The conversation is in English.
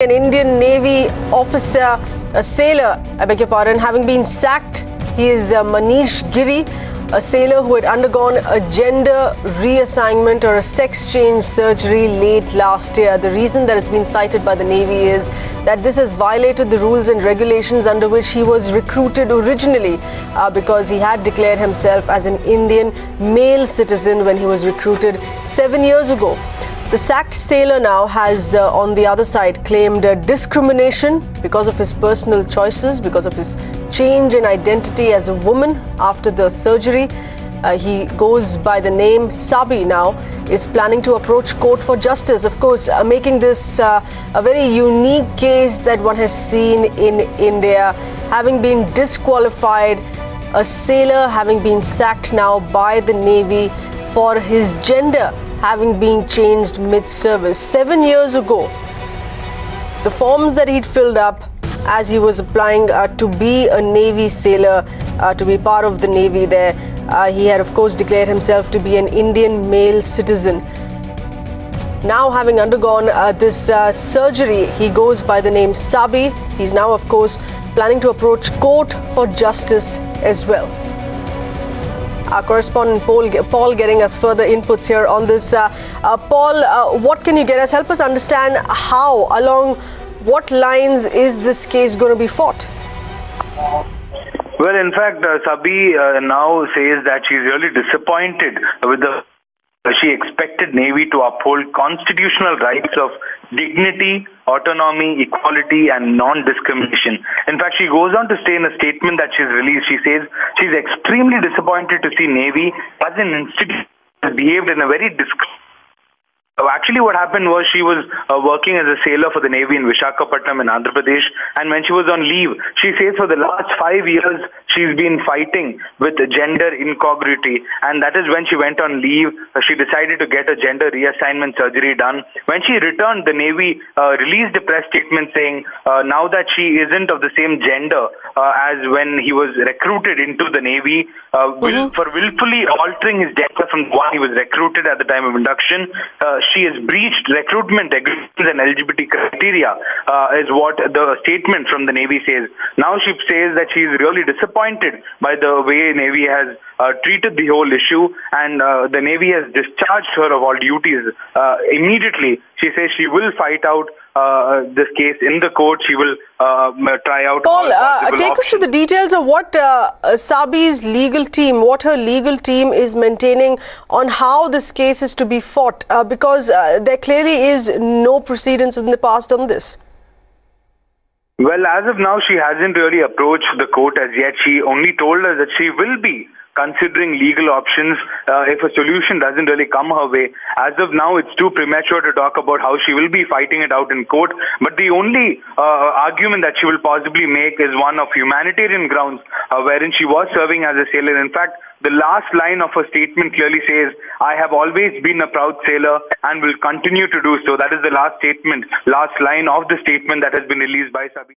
An Indian Navy officer, a sailor, I beg your pardon, having been sacked. He is Manish Giri, a sailor who had undergone a gender reassignment or a sex change surgery late last year. The reason that has been cited by the Navy is that this has violated the rules and regulations under which he was recruited originally because he had declared himself as an Indian male citizen when he was recruited 7 years ago. The sacked sailor now has, on the other side, claimed discrimination because of his personal choices, because of his change in identity as a woman after the surgery. He goes by the name Sabi now, is planning to approach court for justice. Of course, making this a very unique case that one has seen in India, having been disqualified, a sailor having been sacked now by the Navy for his gender having been changed mid-service. 7 years ago, the forms that he'd filled up as he was applying to be a Navy sailor, to be part of the Navy there, he had of course declared himself to be an Indian male citizen. Now, having undergone this surgery, he goes by the name Sabi. He's now of course planning to approach court for justice as well. Our correspondent Paul getting us further inputs here on this. Paul, what can you get us? Help us understand how, along what lines is this case going to be fought? Well, in fact, Sabi now says that she's really disappointed with the. She expected Navy to uphold constitutional rights of dignity, autonomy, equality and non-discrimination. In fact, she goes on to say in a statement that she's released, she says she's extremely disappointed to see Navy as an institution behaved in a very Actually, what happened was she was working as a sailor for the Navy in Visakhapatnam in Andhra Pradesh, and when she was on leave, she says for the last 5 years she's been fighting with gender incongruity, and that is when she went on leave. She decided to get a gender reassignment surgery done. When she returned, the Navy released a press statement saying now that she isn't of the same gender as when he was recruited into the Navy, for willfully altering his gender from one he was recruited at the time of induction, she has breached recruitment agreements and eligibility criteria, is what the statement from the Navy says. Now she says that she is really disappointed by the way Navy has treated the whole issue, and the Navy has discharged her of all duties immediately. She says she will fight out this case in the court. She will try out. Paul, take us to the details of what Sabi's legal team, what her legal team is maintaining on how this case is to be fought, because there clearly is no precedence in the past on this. Well, as of now, she hasn't really approached the court as yet. She only told us that she will be considering legal options if a solution doesn't really come her way. As of now, it's too premature to talk about how she will be fighting it out in court. But the only argument that she will possibly make is one of humanitarian grounds, wherein she was serving as a sailor. In fact, the last line of her statement clearly says, "I have always been a proud sailor and will continue to do so." That is the last line of the statement that has been released by Sabi.